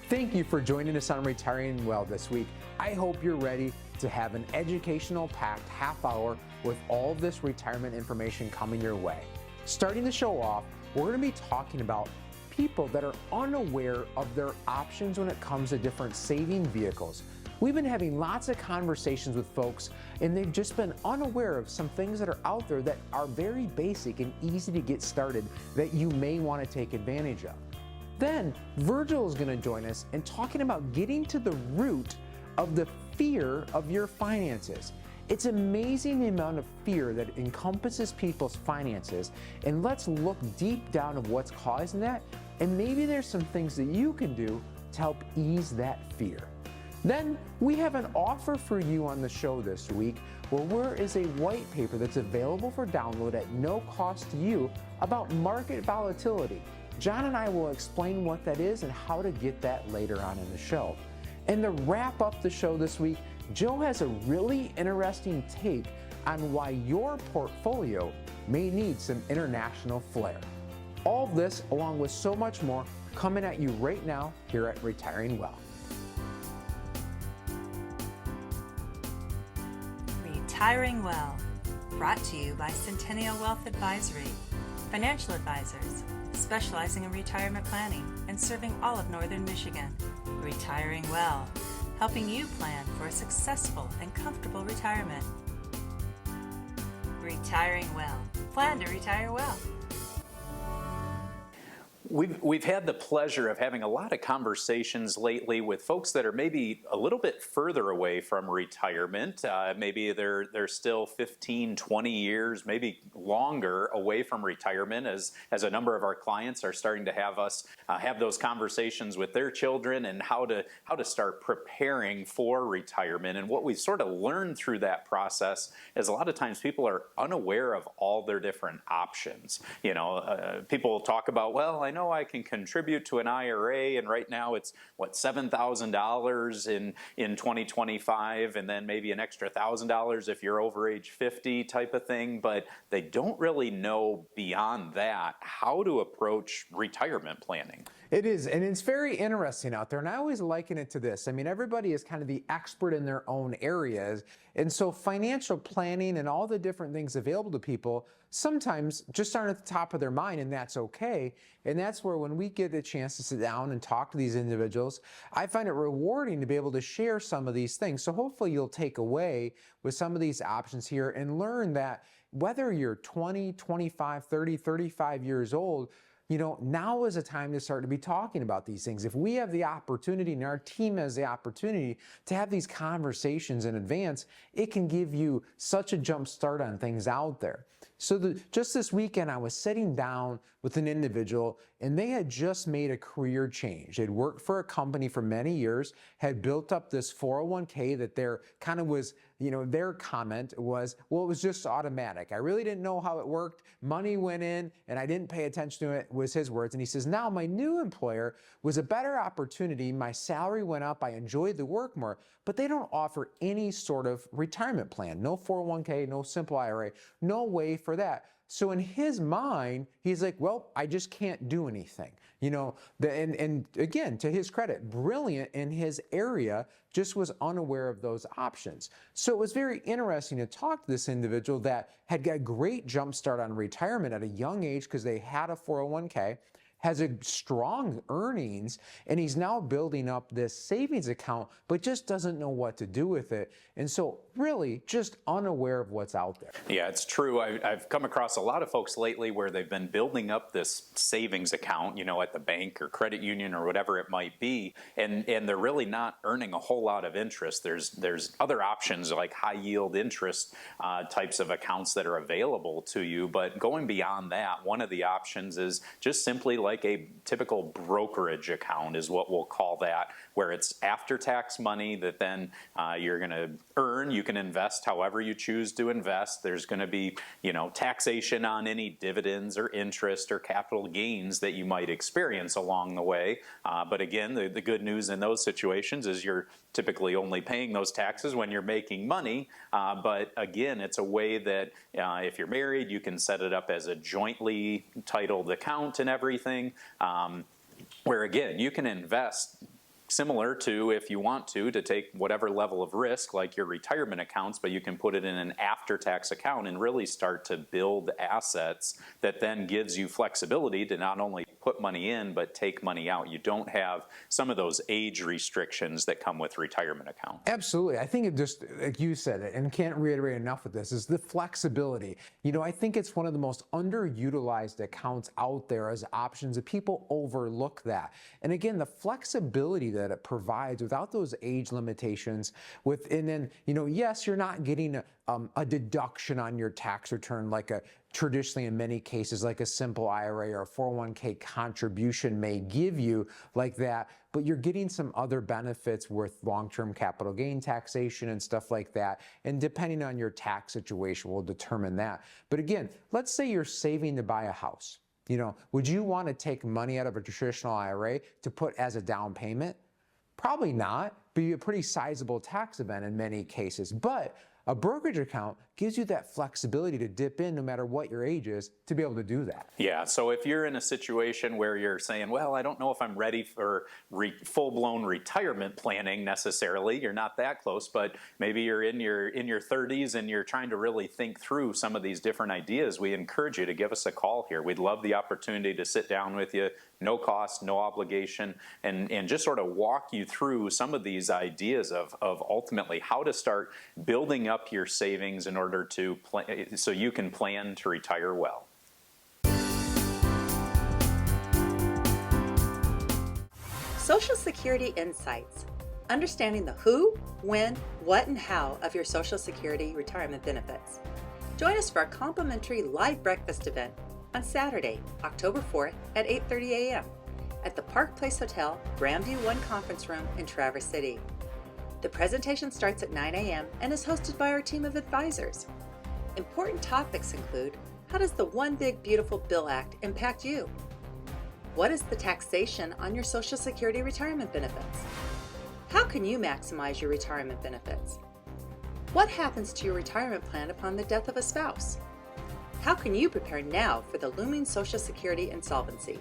Thank you for joining us on Retiring Well this week. I hope you're ready to have an educational packed half hour with all of this retirement information coming your way. Starting the show off, we're going to be talking about people that are unaware of their options when it comes to different saving vehicles. We've been having lots of conversations with folks, and they've just been unaware of some things that are out there that are very basic and easy to get started that you may want to take advantage of. Then Virgil is going to join us and talking about getting to the root of the fear of your finances. It's amazing the amount of fear that encompasses people's finances, and let's look deep down of what's causing that, and maybe there's some things that you can do to help ease that fear. Then we have an offer for you on the show this week where there is a white paper that's available for download at no cost to you about market volatility. John and I will explain what that is and how to get that later on in the show. And to wrap up the show this week, Joe has a really interesting take on why your portfolio may need some international flair. All of this, along with so much more, coming at you right now here at Retiring Well. Retiring Well, brought to you by Centennial Wealth Advisory, financial advisors specializing in retirement planning and serving all of Northern Michigan. Retiring Well, helping you plan for a successful and comfortable retirement. Retiring Well, plan to retire well. We've had the pleasure of having a lot of conversations lately with folks that are maybe a little bit further away from retirement. Maybe they're still 15, 20 years, maybe longer away from retirement, as a number of our clients are starting to have us have those conversations with their children and how to start preparing for retirement. And what we've sort of learned through that process is a lot of times people are unaware of all their different options. You know, people talk about, well, I know I can contribute to an IRA, and right now it's $7,000 in 2025, and then maybe an extra $1,000 if you're over age 50 type of thing, but they don't really know beyond that how to approach retirement planning. It is, and it's very interesting out there, and I always liken it to this. I mean, everybody is kind of the expert in their own areas, and so financial planning and all the different things available to people sometimes just aren't at the top of their mind, and that's okay. And that's where when we get the chance to sit down and talk to these individuals, I find it rewarding to be able to share some of these things. So hopefully you'll take away with some of these options here and learn that whether you're 20, 25, 30, 35 years old, you know, now is a time to start to be talking about these things. If we have the opportunity and our team has the opportunity to have these conversations in advance, it can give you such a jump start on things out there. So just this weekend, I was sitting down with an individual, and they had just made a career change. They'd worked for a company for many years, had built up this 401k that their kind of was, you know, their comment was, well, it was just automatic. I really didn't know how it worked. Money went in, and I didn't pay attention to it, was his words. And he says, now my new employer was a better opportunity. My salary went up. I enjoyed the work more, but they don't offer any sort of retirement plan. No 401k, no simple IRA, no way for that. So in his mind, he's like, well, I just can't do anything. You know, and again, to his credit, brilliant in his area, just was unaware of those options. So it was very interesting to talk to this individual that had got a great jump start on retirement at a young age because they had a 401k, has a strong earnings, and he's now building up this savings account, but just doesn't know what to do with it. And so really just unaware of what's out there. Yeah, it's true. I've come across a lot of folks lately where they've been building up this savings account, you know, at the bank or credit union or whatever it might be, and they're really not earning a whole lot of interest. There's other options like high yield interest types of accounts that are available to you, but going beyond that, one of the options is just simply like a typical brokerage account is what we'll call that, where it's after-tax money that then you're going to earn. You can invest however you choose to invest. There's going to be, you know, taxation on any dividends or interest or capital gains that you might experience along the way. But again, the good news in those situations is you're typically only paying those taxes when you're making money. But again, it's a way that if you're married, you can set it up as a jointly titled account and everything, where again, you can invest similar to if you want to take whatever level of risk like your retirement accounts, but you can put it in an after-tax account and really start to build assets that then gives you flexibility to not only put money in but take money out. You don't have some of those age restrictions that come with retirement accounts. Absolutely. I think it just, like you said it, and can't reiterate enough of this, is the flexibility. You know, I think it's one of the most underutilized accounts out there as options that people overlook that. And again, the flexibility that it provides without those age limitations and then, you know, yes, you're not getting a deduction on your tax return like traditionally in many cases like a simple IRA or a 401k contribution may give you like that, but you're getting some other benefits with long-term capital gain taxation and stuff like that. And depending on your tax situation will determine that. But again, let's say you're saving to buy a house. You know, would you want to take money out of a traditional IRA to put as a down payment? Probably not, but a pretty sizable tax event in many cases. But a brokerage account gives you that flexibility to dip in no matter what your age is to be able to do that. Yeah, so if you're in a situation where you're saying, well, I don't know if I'm ready for full-blown retirement planning necessarily, you're not that close, but maybe you're in your 30s and you're trying to really think through some of these different ideas, we encourage you to give us a call here. We'd love the opportunity to sit down with you, no cost, no obligation, and just sort of walk you through some of these ideas of ultimately how to start building up your savings in order to so you can plan to retire well. Social Security Insights. Understanding the who, when, what, and how of your Social Security retirement benefits. Join us for a complimentary live breakfast event on Saturday, October 4th at 8:30 a.m. at the Park Place Hotel, Grandview 1 Conference Room in Traverse City. The presentation starts at 9 a.m. and is hosted by our team of advisors. Important topics include, how does the One Big Beautiful Bill Act impact you? What is the taxation on your Social Security retirement benefits? How can you maximize your retirement benefits? What happens to your retirement plan upon the death of a spouse? How can you prepare now for the looming Social Security insolvency?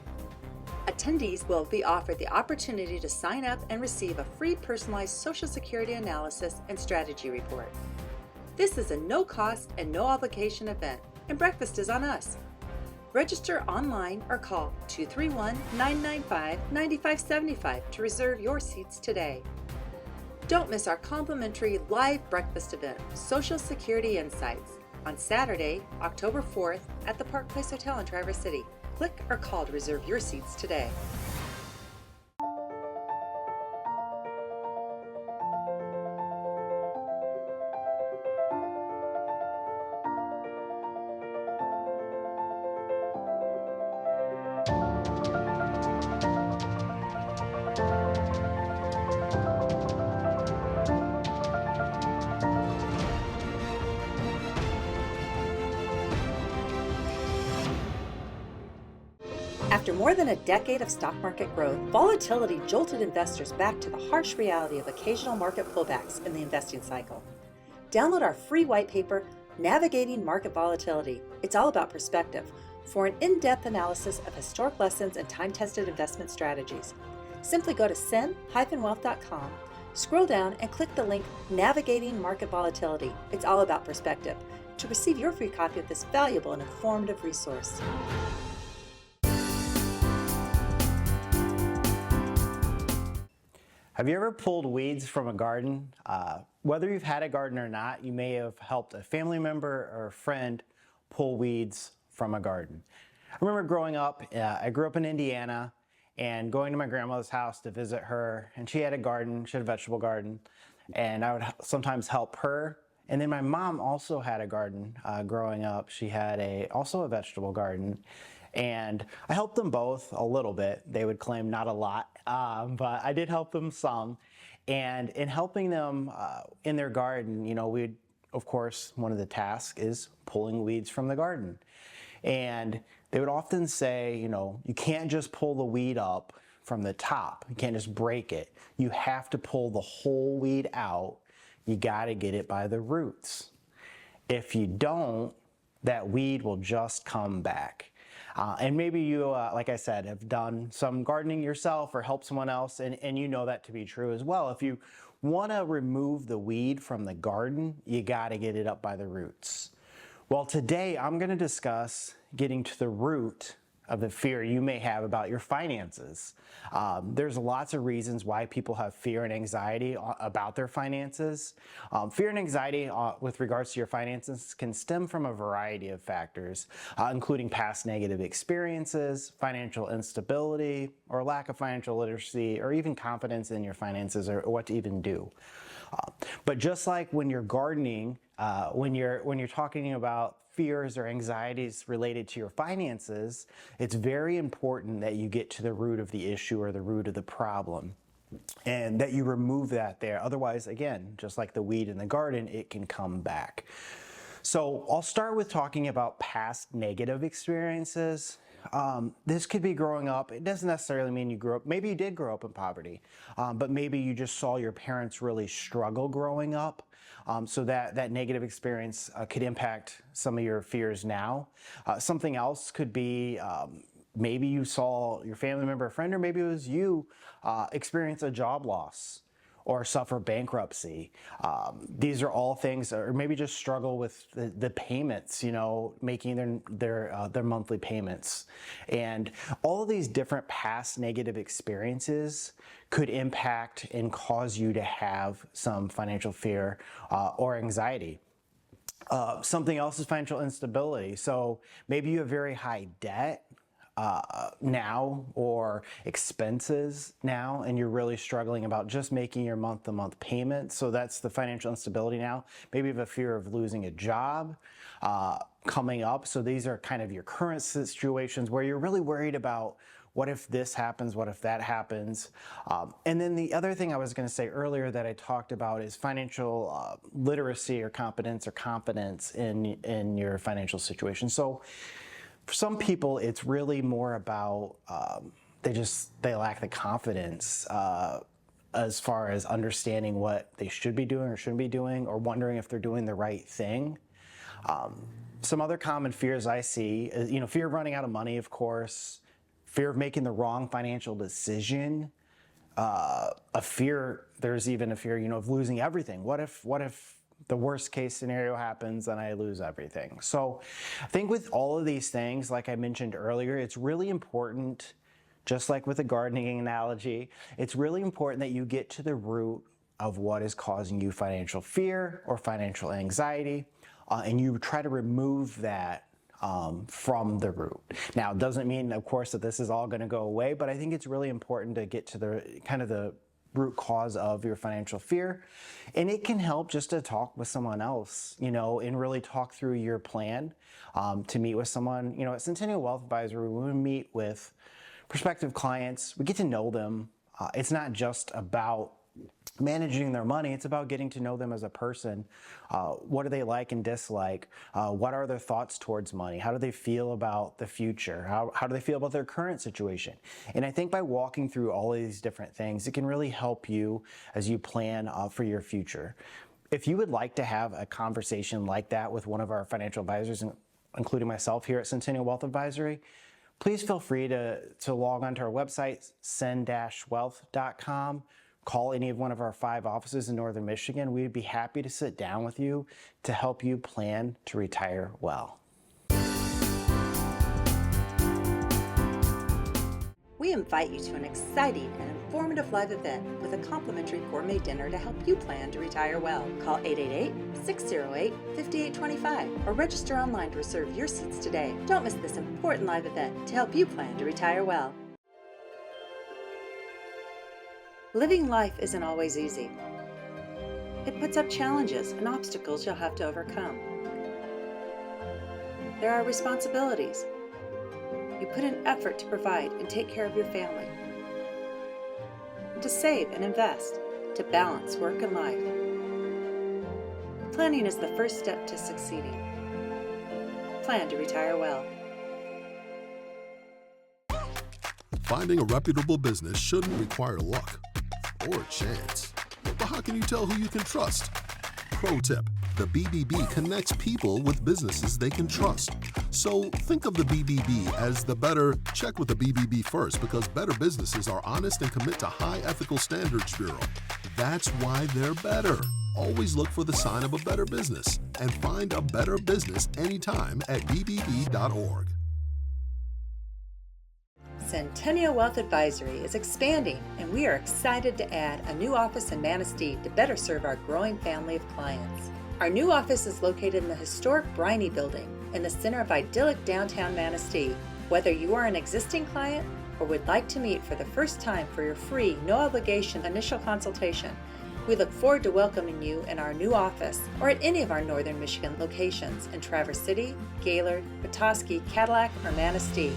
Attendees will be offered the opportunity to sign up and receive a free personalized Social Security analysis and strategy report. This is a no-cost and no-obligation event, and breakfast is on us. Register online or call 231-995-9575 to reserve your seats today. Don't miss our complimentary live breakfast event, Social Security Insights, on Saturday, October 4th at the Park Place Hotel in Traverse City. Click or call to reserve your seats today. After more than a decade of stock market growth, volatility jolted investors back to the harsh reality of occasional market pullbacks in the investing cycle. Download our free white paper, Navigating Market Volatility. It's all about perspective, for an in-depth analysis of historic lessons and time-tested investment strategies. Simply go to cen-wealth.com, scroll down and click the link Navigating Market Volatility. It's all about perspective to receive your free copy of this valuable and informative resource. Have you ever pulled weeds from a garden? Whether you've had a garden or not, you may have helped a family member or a friend pull weeds from a garden. I remember growing up, I grew up in Indiana and going to my grandmother's house to visit her, and she had a garden, she had a vegetable garden, and I would sometimes help her. And then my mom also had a garden growing up. She had also a vegetable garden. And I helped them both a little bit. They would claim not a lot, but I did help them some. And in helping them in their garden, you know, of course, one of the tasks is pulling weeds from the garden. And they would often say, you know, you can't just pull the weed up from the top. You can't just break it. You have to pull the whole weed out. You got to get it by the roots. If you don't, that weed will just come back. And maybe you, like I said, have done some gardening yourself or helped someone else, and you know that to be true as well. If you want to remove the weed from the garden, you got to get it up by the roots. Well, today I'm going to discuss getting to the root of the fear you may have about your finances. There's lots of reasons why people have fear and anxiety about their finances. Fear and anxiety with regards to your finances can stem from a variety of factors, including past negative experiences, financial instability, or lack of financial literacy, or even confidence in your finances or what to even do. But just like when you're gardening, when you're talking about fears or anxieties related to your finances, it's very important that you get to the root of the issue or the root of the problem, and that you remove that there. Otherwise, again, just like the weed in the garden, it can come back. So I'll start with talking about past negative experiences. This could be growing up. It doesn't necessarily mean you grew up. Maybe you did grow up in poverty, but maybe you just saw your parents really struggle growing up. So that negative experience could impact some of your fears now. Something else could be maybe you saw your family member or friend, or maybe it was you, experience a job loss or suffer bankruptcy. These are all things, or maybe just struggle with the payments, making their monthly payments. And all of these different past negative experiences could impact and cause you to have some financial fear or anxiety. Something else is financial instability. So maybe you have very high debt now, or expenses now, and you're really struggling about just making your month-to-month payments. So that's the financial instability now. Maybe you have a fear of losing a job coming up. So these are kind of your current situations where you're really worried about, what if this happens? What if that happens? And then the other thing I was going to say earlier that I talked about is financial literacy or competence or confidence in your financial situation. So for some people, it's really more about they lack the confidence as far as understanding what they should be doing or shouldn't be doing, or wondering if they're doing the right thing. Some other common fears I see is, fear of running out of money, of course, fear of making the wrong financial decision, there's even a fear, of losing everything. What if the worst case scenario happens and I lose everything? So I think with all of these things, like I mentioned earlier, it's really important, just like with the gardening analogy, it's really important that you get to the root of what is causing you financial fear or financial anxiety, and you try to remove that from the root. Now, it doesn't mean, of course, that this is all going to go away, but I think it's really important to get to the root cause of your financial fear. And it can help just to talk with someone else, and really talk through your plan, to meet with someone. At Centennial Wealth Advisory, when we meet with prospective clients, we get to know them. It's not just about managing their money, it's about getting to know them as a person. What do they like and dislike? What are their thoughts towards money? How do they feel about the future? How do they feel about their current situation? And I think by walking through all of these different things, it can really help you as you plan for your future. If you would like to have a conversation like that with one of our financial advisors, including myself here at Centennial Wealth Advisory, please feel free to log onto our website, cen-wealth.com. Call any of one of our 5 offices in Northern Michigan. We'd be happy to sit down with you to help you plan to retire well. We invite you to an exciting and informative live event with a complimentary gourmet dinner to help you plan to retire well. Call 888-608-5825 or register online to reserve your seats today. Don't miss this important live event to help you plan to retire well. Living life isn't always easy. It puts up challenges and obstacles you'll have to overcome. There are responsibilities. You put in effort to provide and take care of your family, to save and invest, to balance work and life. Planning is the first step to succeeding. Plan to retire well. Finding a reputable business shouldn't require luck or chance. But how can you tell who you can trust? Pro tip: the BBB connects people with businesses they can trust. So think of the BBB as the better check with the BBB first, because better businesses are honest and commit to high ethical standards bureau. That's why they're better. Always look for the sign of a better business and find a better business anytime at bbb.org. Centennial Wealth Advisory is expanding, and we are excited to add a new office in Manistee to better serve our growing family of clients. Our new office is located in the historic Briney Building in the center of idyllic downtown Manistee. Whether you are an existing client or would like to meet for the first time for your free, no-obligation initial consultation, we look forward to welcoming you in our new office or at any of our Northern Michigan locations in Traverse City, Gaylord, Petoskey, Cadillac, or Manistee.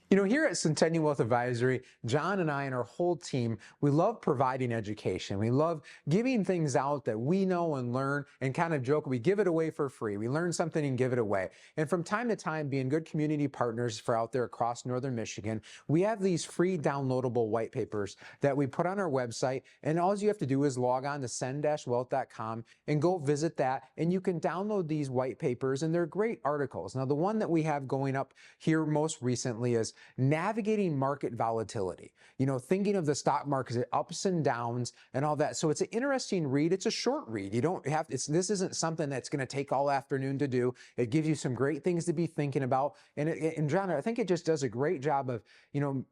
You know, here at Centennial Wealth Advisory, John and I and our whole team, we love providing education. We love giving things out that we know and learn and kind of joke. We give it away for free. We learn something and give it away. And from time to time, being good community partners for out there across Northern Michigan, we have these free downloadable white papers that we put on our website. And all you have to do is log on to cen-wealth.com and go visit that. And you can download these white papers, and they're great articles. Now, the one that we have going up here most recently is navigating market volatility. You know, thinking of the stock market, ups and downs and all that. So it's an interesting read. It's a short read. You don't have, this isn't something that's going to take all afternoon to do. It gives you some great things to be thinking about. And John, I think it just does a great job of, you know,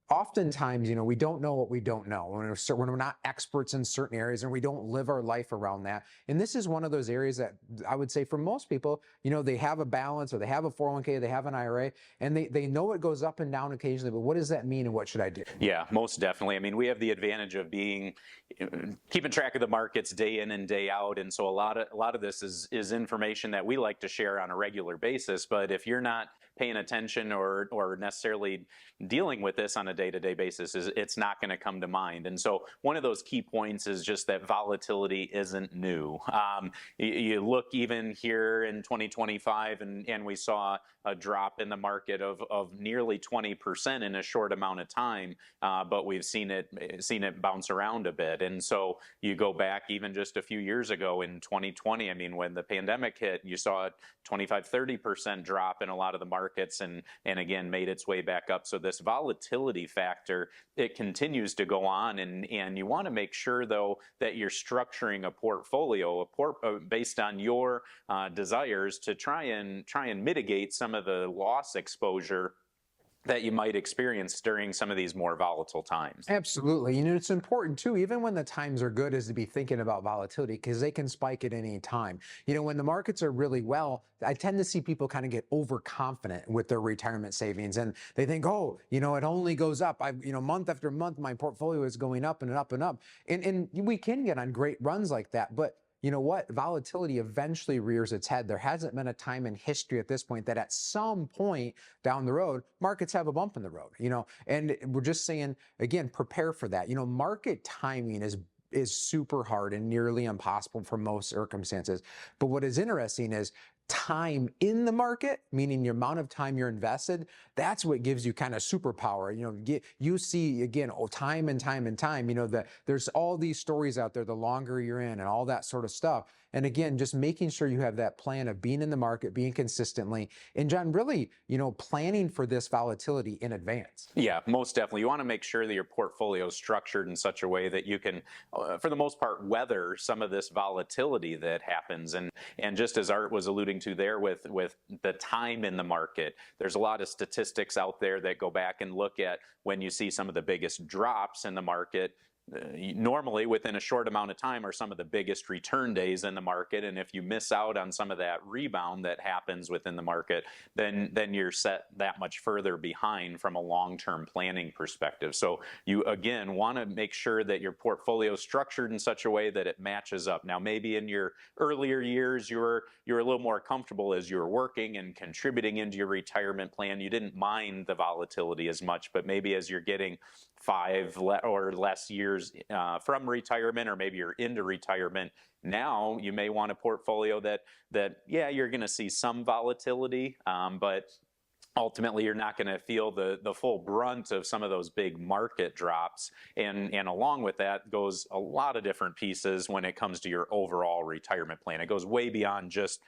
oftentimes, you know, we don't know what we don't know when we're not experts in certain areas and we don't live our life around that. And this is one of those areas that I would say for most people, you know, they have a balance or they have a 401k, they have an IRA, and they know it goes up and down occasionally, but what does that mean and what should I do? Yeah, most definitely. I mean, we have the advantage of keeping track of the markets day in and day out. And so a lot of this is information that we like to share on a regular basis. But if you're not paying attention or necessarily dealing with this on a day-to-day basis, it's not going to come to mind. And so one of those key points is just that volatility isn't new. You look even here in 2025 and we saw a drop in the market of nearly 20% in a short amount of time, but we've seen it bounce around a bit. And so you go back even just a few years ago in 2020, I mean, when the pandemic hit, you saw a 25-30% drop in a lot of the markets and again made its way back up. So this volatility factor, it continues to go on, and you want to make sure though that you're structuring a portfolio based on your desires to try and mitigate some of the loss exposure that you might experience during some of these more volatile times. Absolutely. You know, it's important too, even when the times are good, is to be thinking about volatility because they can spike at any time. You know, when the markets are really well, I tend to see people kind of get overconfident with their retirement savings and they think, oh, you know, it only goes up. Month after month, my portfolio is going up and up and up. And we can get on great runs like that, but you know what? Volatility eventually rears its head. There hasn't been a time in history at this point that at some point down the road, markets have a bump in the road, you know, and we're just saying, again, prepare for that. You know, market timing is super hard and nearly impossible for most circumstances. But what is interesting is time in the market, meaning the amount of time you're invested, that's what gives you kind of superpower. You know, you see again, time and time and time, you know, that there's all these stories out there, the longer you're in and all that sort of stuff. And again, just making sure you have that plan of being in the market, being consistently, and John, really, you know, planning for this volatility in advance. Yeah, most definitely. You want to make sure that your portfolio is structured in such a way that you can, for the most part, weather some of this volatility that happens. And just as Art was alluding to there with the time in the market, there's a lot of statistics out there that go back and look at when you see some of the biggest drops in the market. Normally within a short amount of time are some of the biggest return days in the market, and if you miss out on some of that rebound that happens within the market, then you're set that much further behind from a long-term planning perspective. So you again want to make sure that your portfolio is structured in such a way that it matches up. Now maybe in your earlier years you're a little more comfortable as you're working and contributing into your retirement plan. You didn't mind the volatility as much, but maybe as you're getting 5 or less years from retirement, or maybe you're into retirement, now you may want a portfolio that yeah, you're going to see some volatility, but ultimately you're not going to feel the full brunt of some of those big market drops. And along with that goes a lot of different pieces when it comes to your overall retirement plan. It goes way beyond just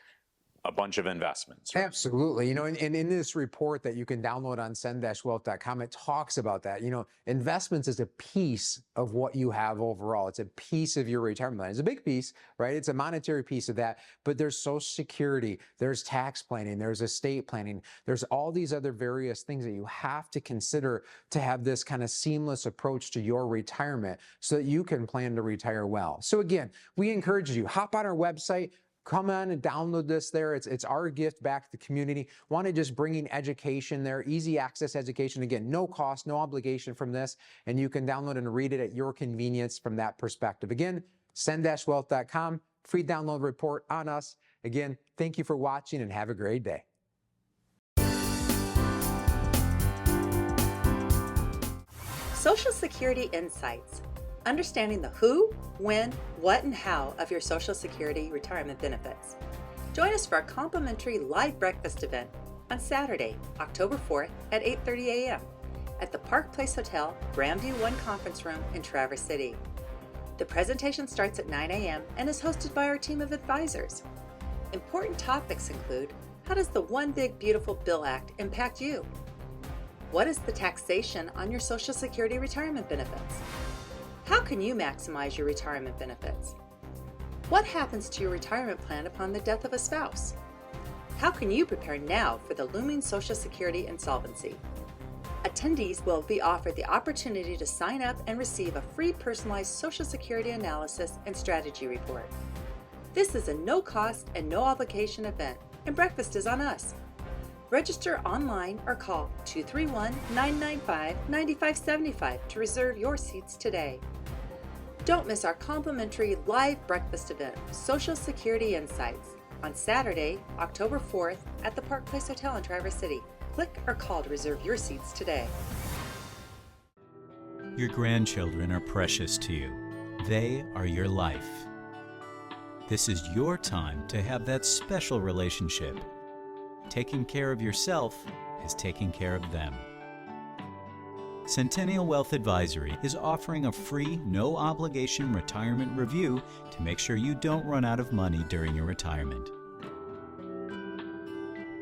a bunch of investments. Right? Absolutely. And in this report that you can download on cen-wealth.com, it talks about that. Investments is a piece of what you have overall. It's a piece of your retirement plan. It's a big piece, right? It's a monetary piece of that, but there's Social Security, there's tax planning, there's estate planning, there's all these other various things that you have to consider to have this kind of seamless approach to your retirement so that you can plan to retire well. So again, we encourage you, hop on our website, come on and download this there. It's our gift back to the community. Want to just bringing education there, easy access education. Again, no cost, no obligation from this, and you can download and read it at your convenience from that perspective. Again, cen-wealth.com, free download report on us. Again, thank you for watching and have a great day. Social Security Insights. Understanding the who, when, what, and how of your Social Security retirement benefits. Join us for our complimentary live breakfast event on Saturday, October 4th at 8:30 a.m. at the Park Place Hotel, Grandview 1 Conference Room in Traverse City. The presentation starts at 9 a.m. and is hosted by our team of advisors. Important topics include, how does the One Big Beautiful Bill Act impact you? What is the taxation on your Social Security retirement benefits? How can you maximize your retirement benefits? What happens to your retirement plan upon the death of a spouse? How can you prepare now for the looming Social Security insolvency? Attendees will be offered the opportunity to sign up and receive a free personalized Social Security analysis and strategy report. This is a no-cost and no-obligation event, and breakfast is on us. Register online or call 231-995-9575 to reserve your seats today. Don't miss our complimentary live breakfast event, Social Security Insights, on Saturday, October 4th at the Park Place Hotel in Traverse City. Click or call to reserve your seats today. Your grandchildren are precious to you. They are your life. This is your time to have that special relationship. Taking care of yourself is taking care of them. Centennial Wealth Advisory is offering a free, no-obligation retirement review to make sure you don't run out of money during your retirement.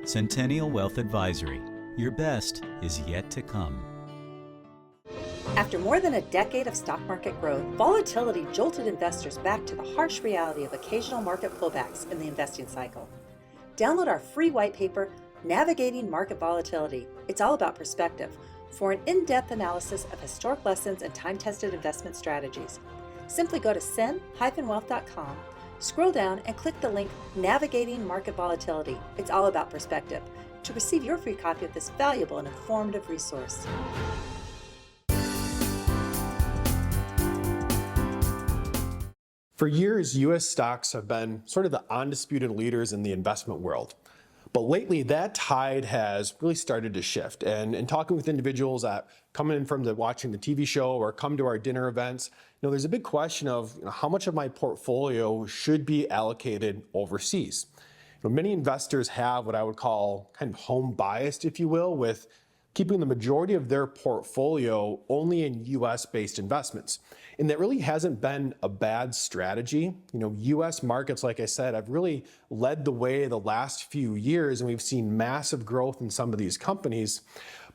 Centennial Wealth Advisory. Your best is yet to come. After more than a decade of stock market growth, volatility jolted investors back to the harsh reality of occasional market pullbacks in the investing cycle. Download our free white paper, Navigating Market Volatility. It's all about perspective, for an in-depth analysis of historic lessons and time-tested investment strategies. Simply go to cen-wealth.com, scroll down and click the link Navigating Market Volatility. It's all about perspective to receive your free copy of this valuable and informative resource. For years, U.S. stocks have been sort of the undisputed leaders in the investment world. But lately, that tide has really started to shift. And in talking with individuals that come in from watching the TV show or come to our dinner events, there's a big question of how much of my portfolio should be allocated overseas. Many investors have what I would call kind of home biased, if you will, with keeping the majority of their portfolio only in U.S.-based investments. And that really hasn't been a bad strategy. U.S. markets, like I said, have really led the way the last few years, and we've seen massive growth in some of these companies.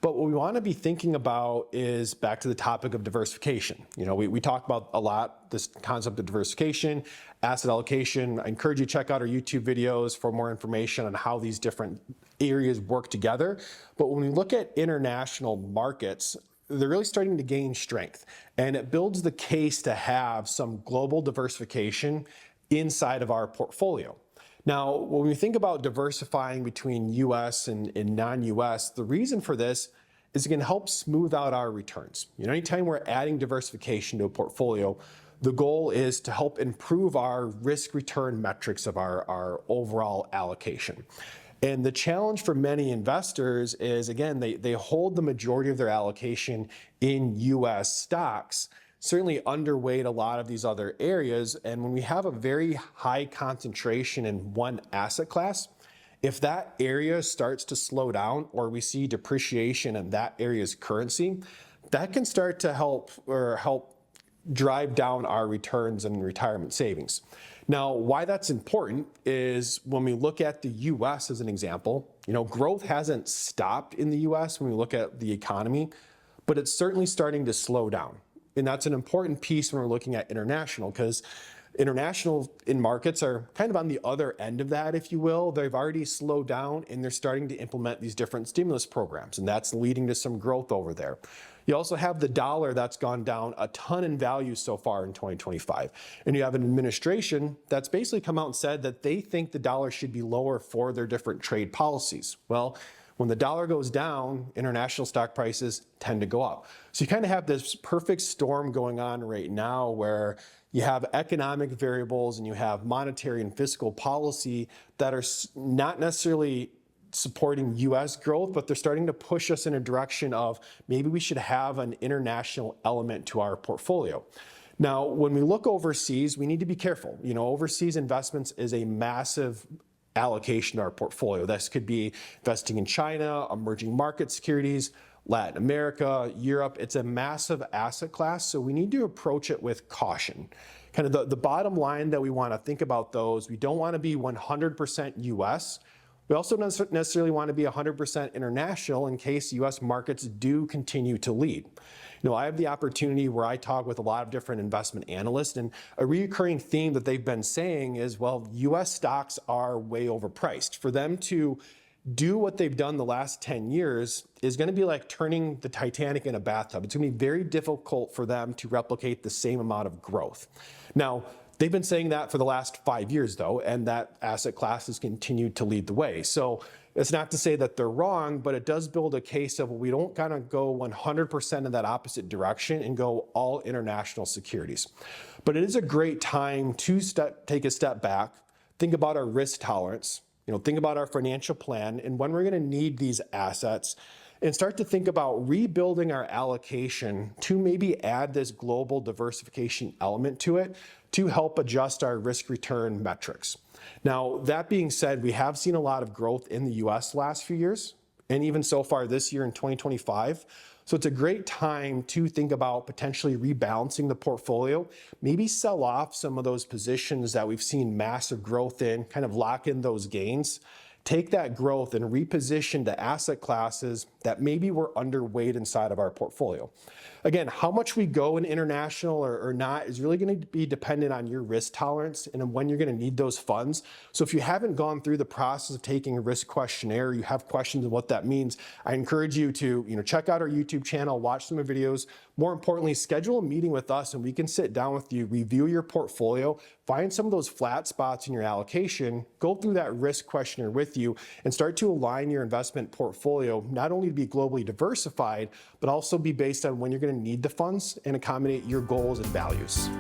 But what we want to be thinking about is back to the topic of diversification. We talk about a lot this concept of diversification, asset allocation. I encourage you to check out our YouTube videos for more information on how these different areas work together. But when we look at international markets, they're really starting to gain strength. And it builds the case to have some global diversification inside of our portfolio. Now, when we think about diversifying between US and non-US, the reason for this is it can help smooth out our returns. Anytime we're adding diversification to a portfolio, the goal is to help improve our risk-return metrics of our overall allocation. And the challenge for many investors is, again, they hold the majority of their allocation in US stocks, certainly underweight a lot of these other areas. And when we have a very high concentration in one asset class, if that area starts to slow down or we see depreciation in that area's currency, that can start to help drive down our returns and retirement savings. Now, why that's important is when we look at the US as an example, growth hasn't stopped in the US when we look at the economy, but it's certainly starting to slow down. And that's an important piece when we're looking at international, because international in markets are kind of on the other end of that, if you will. They've already slowed down and they're starting to implement these different stimulus programs, and that's leading to some growth over there. You also have the dollar that's gone down a ton in value so far in 2025. And you have an administration that's basically come out and said that they think the dollar should be lower for their different trade policies. Well, when the dollar goes down, international stock prices tend to go up. So you kind of have this perfect storm going on right now where you have economic variables and you have monetary and fiscal policy that are not necessarily supporting US growth, but they're starting to push us in a direction of maybe we should have an international element to our portfolio. Now, when we look overseas, we need to be careful. Overseas investments is a massive allocation to our portfolio. This could be investing in China, emerging market securities, Latin America, Europe. It's a massive asset class, so we need to approach it with caution. Kind of the bottom line that we want to think about those, we don't want to be 100% US. We also don't necessarily want to be 100% international in case US markets do continue to lead. I have the opportunity where I talk with a lot of different investment analysts, and a recurring theme that they've been saying is, well, US stocks are way overpriced. For them to do what they've done the last 10 years is going to be like turning the Titanic in a bathtub. It's going to be very difficult for them to replicate the same amount of growth. Now, they've been saying that for the last 5 years, though, and that asset class has continued to lead the way. So it's not to say that they're wrong, but it does build a case of we don't kind of go 100% in that opposite direction and go all international securities. But it is a great time to take a step back, think about our risk tolerance, think about our financial plan and when we're going to need these assets, and start to think about rebuilding our allocation to maybe add this global diversification element to it to help adjust our risk return metrics. Now, that being said, we have seen a lot of growth in the US last few years, and even so far this year in 2025. So it's a great time to think about potentially rebalancing the portfolio, maybe sell off some of those positions that we've seen massive growth in, kind of lock in those gains, take that growth and reposition to asset classes that maybe we're underweight inside of our portfolio. Again, how much we go in international or not is really going to be dependent on your risk tolerance and when you're going to need those funds. So if you haven't gone through the process of taking a risk questionnaire, you have questions of what that means, I encourage you to check out our YouTube channel, watch some of the videos. More importantly, schedule a meeting with us and we can sit down with you, review your portfolio, find some of those flat spots in your allocation, go through that risk questionnaire with you, and start to align your investment portfolio not only to be globally diversified, but also be based on when you're going to need the funds and accommodate your goals and values.